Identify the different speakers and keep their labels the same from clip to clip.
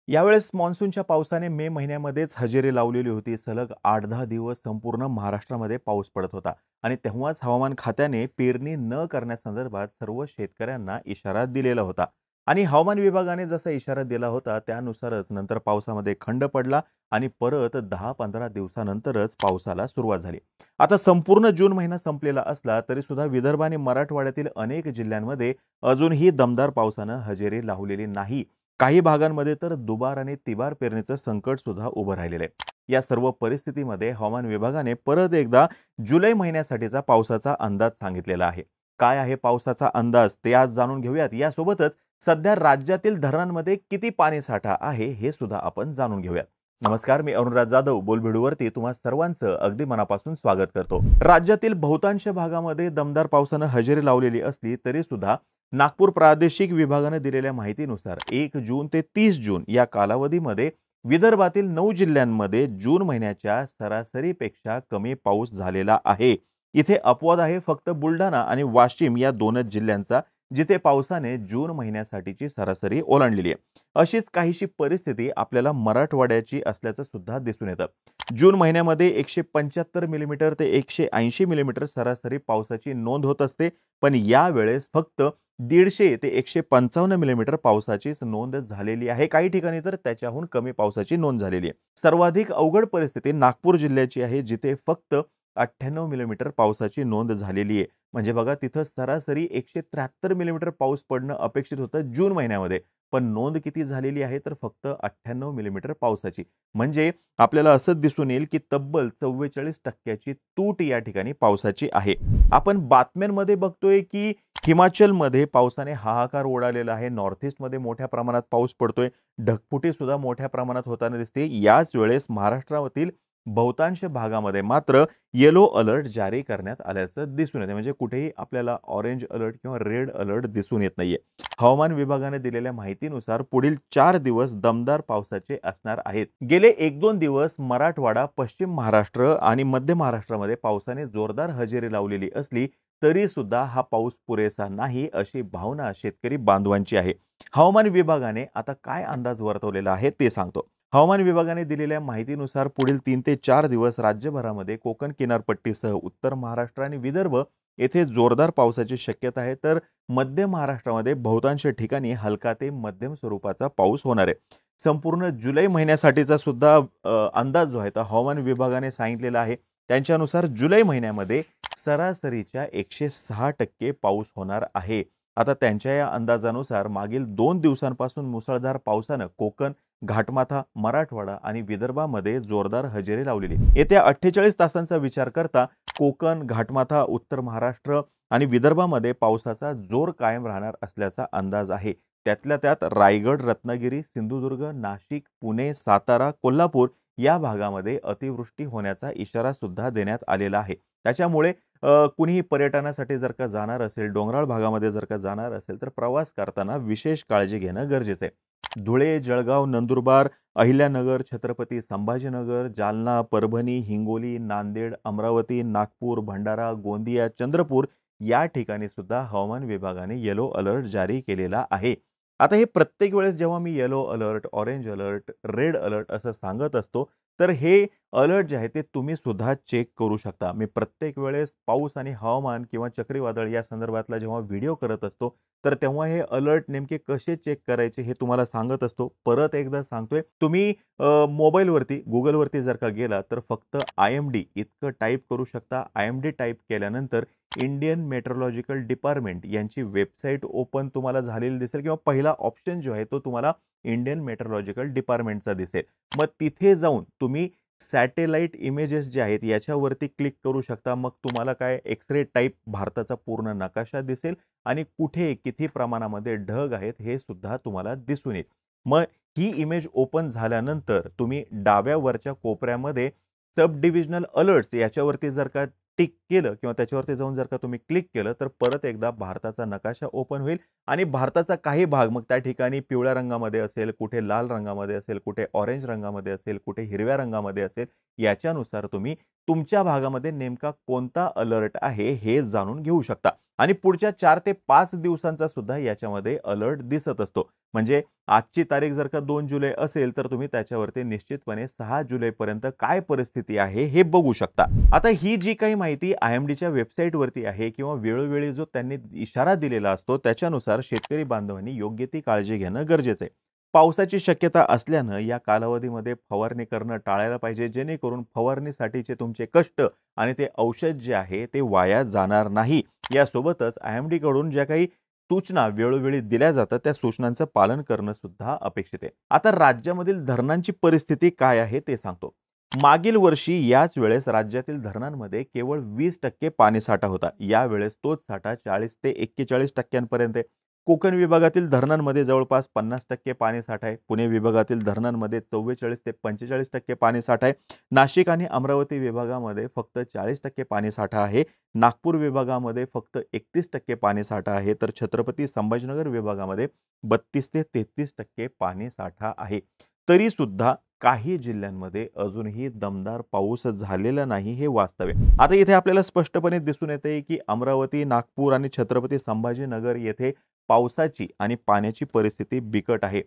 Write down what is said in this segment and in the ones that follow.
Speaker 1: यावेळेस मान्सूनच्या पावसाने मे महिन्यामध्येच हजेरी लावलेली होती. सलग 8-10 दिवस संपूर्ण महाराष्ट्रामध्ये पाऊस पडत होता आणि तेव्हाच हवामान खात्याने पेरणी न करण्यासंदर्भात सर्व शेतकऱ्यांना इशारा दिलेला होता. आणि हवामान विभागाने जसा इशारा दिला होता त्यानुसारच नंतर पावसामध्ये खंड पडला आणि परत 10-15 दिवसानंतरच पावसाला सुरुवात झाली. आता संपूर्ण जून महिना संपलेला असला तरी सुद्धा विदर्भ आणि मराठवाड्यातील अनेक जिल्ह्यांमध्ये अजूनही दमदार पावसानं हजेरी लावलेली नाही. काही भागांमध्ये तर दुबार आणि तिबार पेरणीचं संकट सुद्धा उभं राहिलेलं आहे. या सर्व परिस्थितीमध्ये हवामान विभागाने परत एकदा जुलै महिन्यासाठीचा पावसाचा अंदाज सांगितलेला आहे. काय आहे पावसाचा अंदाज ते आज जाणून घेऊयात. यासोबतच सध्या राज्यातील धरणांमध्ये किती पाणीसाठा आहे हे सुद्धा आपण जाणून घेऊयात. नमस्कार, मी अरुणराज जाधव बोलबिडूवरती तुम्हा सर्वांचं अगदी मनापासून स्वागत करतो. राज्यातील बहुतांश भागामध्ये दमदार पावसानं हजेरी लावलेली असली तरी सुद्धा नागपूर प्रादेशिक विभागाने दिलेल्या माहितीनुसार 1 जून ते 30 जून या कालावधीमध्ये विदर्भातील 9 जिल्ह्यांमध्ये जून महिन्याच्या सरासरीपेक्षा कमी पाऊस झालेला आहे. इथे अपवाद आहे फक्त बुलढाणा आणि वाशिम या दोनच जिल्ह्यांचा, जिथे पावसाने जून महिन्यासाठीची सरासरी ओलांडलेली आहे. अशीच काहीशी परिस्थिती आपल्याला मराठवाड्याची असल्याचं सुद्धा दिसून येतं. जून महिन्यामध्ये 175 मिलीमीटर ते 180 मिलीमीटर सरासरी पावसाची नोंद होत असते, पण यावेळेस फक्त 150 ते 155 मिलीमीटर पावसाचीच नोंद झालेली आहे. काही ठिकाणी तर त्याच्याहून कमी पावसाची नोंद झालेली आहे. सर्वाधिक अवघड परिस्थिती नागपूर जिल्ह्याची आहे, जिथे फक्त 98 मिलीमीटर पावसाची नोंद झालेली आहे. म्हणजे बघा, तिथं सरासरी 173 मिलीमीटर पाऊस पडणं अपेक्षित होतं जून महिन्यामध्ये, पण नोंद किती झालेली आहे तर फक्त 98 मिलीमीटर पावसाची. म्हणजे आपल्याला असं दिसून येईल की तब्बल 44% तूट या ठिकाणी पावसाची आहे. आपण बातम्यांमध्ये बघतोय की हिमाचलमध्ये पावसाने हाहाकार उडालेला आहे. नॉर्थ ईस्टमध्ये मोठ्या प्रमाणात पाऊस पडतोय. ढगफुटी सुद्धा मोठ्या प्रमाणात होताना दिसते. याच वेळेस महाराष्ट्रातील बहुतांश भागामध्ये मात्र येलो अलर्ट जारी करण्यात आल्याचं दिसून येते. म्हणजे कुठेही आपल्याला ऑरेंज अलर्ट किंवा रेड अलर्ट दिसून येत नाहीये. हवामान विभागाने दिलेल्या माहितीनुसार पुढील 4 दिवस दमदार पावसाचे असणार आहेत. गेले 1-2 दिवस मराठवाडा, पश्चिम महाराष्ट्र आणि मध्य महाराष्ट्रामध्ये पावसाने जोरदार हजेरी लावलेली असली तरी सुद्धा हा पाऊस पुरेसा नाही, अशी भावना शेतकरी बांधवांची आहे. हवामान विभागाने आता काय अंदाज वर्तवलेला आहे ते सांगतो. हवामान विभागाने दिलेल्या माहितीनुसार पुढील 3 ते 4 दिवस राज्यभरामध्ये कोकण किनारपट्टीसह उत्तर महाराष्ट्र आणि विदर्भ येथे जोरदार पावसाची शक्यता आहे, तर मध्य महाराष्ट्रामध्ये बहुतांश ठिकाणी हलका ते मध्यम स्वरूपाचा पाऊस होणार आहे. संपूर्ण जुलै महिन्यासाठीचा सुद्धा अंदाज जो आहे तो हवामान विभागाने सांगितलेला आहे. त्यांच्यानुसार जुलै महिन्यामध्ये सरासरीच्या 106% पाऊस होणार आहे. आता त्यांच्या या अंदाजानुसार मागील 2 दिवसांपासून मुसळधार पावसानं कोकण, घाटमाथा, मराठवाडा आणि विदर्भामध्ये जोरदार हजेरी लावलेली. येत्या 48 तासांचा विचार करता कोकण, घाटमाथा, उत्तर महाराष्ट्र आणि विदर्भामध्ये पावसाचा जोर कायम राहणार असल्याचा अंदाज आहे. त्यातल्या त्यात रायगड, रत्नागिरी, सिंधुदुर्ग, नाशिक, पुणे, सातारा, कोल्हापूर या भागामध्ये अतिवृष्टी होण्याचा इशारा सुद्धा देण्यात आलेला आहे. त्याच्यामुळे कुणीही पर्यटनासाठी जर का जाणार असेल, डोंगराळ भागामध्ये जर का जाणार असेल, तर प्रवास करताना विशेष काळजी घेणं गरजेचं आहे. धुळे, जळगाव, नंदुरबार, अहिल्यानगर, छत्रपती संभाजीनगर, जालना, परभणी, हिंगोली, नांदेड, अमरावती, नागपूर, भंडारा, गोंदिया, चंद्रपूर या ठिकाणी सुद्धा हवामान विभागाने येलो अलर्ट जारी केलेला आहे. आता हे प्रत्येक वेळेस जेव्हा मी yellow alert, orange alert, red alert असं सांगत असतो, तर हे अलर्ट जे आहे ते तुम्ही सुद्धा चेक करू शकता. मी प्रत्येक वेळेस पाऊस आणि हवामान किंवा चक्रीवादळ या संदर्भातला जेव्हा व्हिडिओ करत असतो, तर तेव्हा हे अलर्ट नेमके कसे चेक करायचे हे तुम्हाला सांगत असतो. परत एकदा सांगतोय, तुम्ही मोबाईलवरती, Googleवरती जर का गेला तर फक्त IMD इतकं टाइप करू शकता. IMD टाइप केल्यानंतर इंडियन मेट्रोलॉजिकल डिपार्टमेंट यांची वेबसाईट ओपन तुम्हाला झालेली दिसेल किंवा पहिला ऑप्शन जो आहे तो तुम्हाला इंडियन मेट्रोलॉजिकल डिपार्टमेंटचा दिसेल. मग तिथे जाऊन तुम्ही सॅटेलाइट इमेजेस जे आहेत याच्यावरती क्लिक करू शकता. मग तुम्हाला काय एक्स-रे टाइप भारताचा पूर्ण नकाशा दिसेल आणि कुठे किती प्रमाणामध्ये ढग आहेत हे सुद्धा तुम्हाला दिसून येईल. मग ही इमेज ओपन झाल्यानंतर तुम्ही डाव्या वरच्या कोपऱ्यामध्ये सब डिव्हिजनल अलर्ट्स याच्यावरती जर का टिक केलं किंवा त्याच्यावरती जाऊन जर का तुम्ही क्लिक केलं तर परत एकदा भारताचा नकाशा ओपन होईल आणि भारताचा काही भाग मग त्या ठिकाणी पिवळ्या रंगामध्ये असेल, कुठे लाल रंगामध्ये असेल, कुठे ऑरेंज रंगामध्ये असेल, कुठे हिरव्या रंगामध्ये असेल, याच्यानुसार तुम्ही तुमच्या भागामध्ये नेमका कोणता अलर्ट आहे हे जाणून घेऊ शकता. आणि पुढच्या 4 ते 5 दिवसांचा सुद्धा याच्यामध्ये अलर्ट दिसत असतो. म्हणजे आजची तारीख जर का 2 जुलै असेल, तर तुम्ही त्याच्यावरती निश्चितपणे 6 जुलैपर्यंत काय परिस्थिती आहे हे बघू शकता. आता ही जी काही माहिती IMDच्या वेबसाईटवरती आहे किंवा वेळोवेळी जो त्यांनी इशारा दिलेला असतो, त्याच्यानुसार शेतकरी बांधवांनी योग्य ती काळजी घेणं गरजेचं आहे. पावसाची शक्यता असल्यानं या कालावधीमध्ये फवारणी करणं टाळायला पाहिजे, जेणेकरून फवारणीसाठीचे तुमचे कष्ट आणि ते औषध जे आहे ते वाया जाणार नाही. यासोबतच IMDकडून ज्या काही सूचना वेळोवेळी दिल्या जातात, त्या सूचनांचं पालन करणं सुद्धा अपेक्षित आहे. आता राज्यामधील धरणांची परिस्थिती काय आहे ते सांगतो. मागील वर्षी याच वेळेस राज्यातील धरणांमध्ये केवळ 20% पाणीसाठा होता. यावेळेस तोच साठा 40 ते 41% पर्यंत आहे. कोकण विभागातील धरणांमध्ये जवळपास 50% पाणीसाठा आहे. पुणे विभागातील धरणांमध्ये 44 ते 45% पाणीसाठा आहे. नाशिक आणि अमरावती विभागामध्ये फक्त 40% पाणीसाठा आहे. नागपूर विभागामध्ये फक्त 31% पाणीसाठा आहे. तर छत्रपती संभाजीनगर विभागामध्ये 32 ते 33% पाणीसाठा आहे. तरी सुद्धा काही जिल्ह्यांमध्ये अजूनही दमदार पाऊस झालेला नाही, हे वास्तव आहे. आता इथे आपल्याला स्पष्टपणे दिसून येते की अमरावती, नागपूर आणि छत्रपती संभाजीनगर येथे पावसाची आणि पाण्याची परिस्थिती बिकट आहे.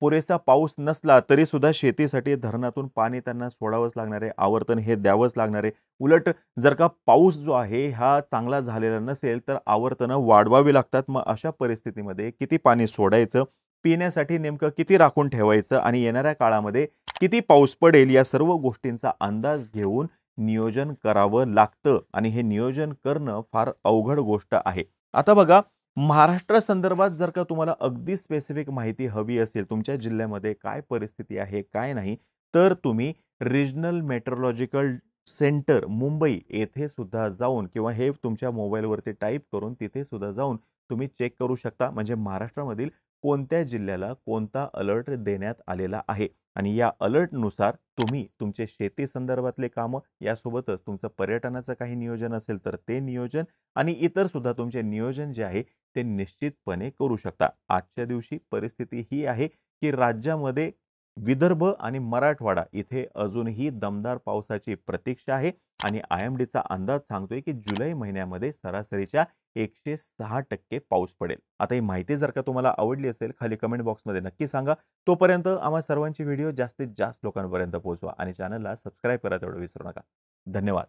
Speaker 1: पुरेसा पाऊस नसला तरी सुद्धा शेतीसाठी धरणातून पाणी त्यांना सोडावंच लागणार आहे. आवर्तन हे द्यावंच लागणार आहे. उलट जर का पाऊस जो आहे हा चांगला झालेला नसेल, तर आवर्तनं वाढवावी लागतात. मग अशा परिस्थितीमध्ये किती पाणी सोडायचं, पिण्यासाठी नेमकं किती राखून ठेवायचं आणि येणाऱ्या काळामध्ये किती पाऊस पडेल, या सर्व गोष्टींचा अंदाज घेऊन नियोजन करावं लागतं आणि हे नियोजन करणं फार अवघड गोष्ट आहे. आता बघा, महाराष्ट्र संदर्भात जर का तुम्हाला अगदी स्पेसिफिक माहिती हवी असेल, तुमच्या जिल्ह्यामध्ये काय परिस्थिती आहे, काय नाही, तर तुम्ही रिजनल मेट्रोलॉजिकल सेंटर मुंबई येथे सुद्धा जाऊन किंवा हे तुमच्या मोबाईलवरती टाइप करून तिथे सुद्धा जाऊन तुम्ही चेक करू शकता. म्हणजे महाराष्ट्रामधील कोणत्या जिल्ह्याला कोणता अलर्ट देण्यात आलेला आहे आणि या अलर्टनुसार तुम्ही तुमचे शेती संदर्भातले कामं, यासोबतच तुमचं पर्यटनाचं काही नियोजन असेल तर ते नियोजन आणि इतर सुद्धा तुमचे नियोजन जे आहे ते निश्चितपणे करू शकता. आजच्या दिवशी परिस्थिती ही आहे की राज्यामध्ये विदर्भ आणि मराठवाडा इथे अजूनही दमदार पावसाची प्रतीक्षा आहे आणि IMDचा अंदाज सांगतोय की जुलै महिन्यामध्ये सरासरीच्या 106% पाऊस पडेल. आता ही माहिती जर का तुम्हाला आवडली असेल, खाली कमेंट बॉक्समध्ये नक्की सांगा. तोपर्यंत आम्हा सर्वांची व्हिडिओ जास्तीत जास्त लोकांपर्यंत पोहोचवा आणि चॅनलला सबस्क्राईब करायला तेवढं विसरू नका. धन्यवाद.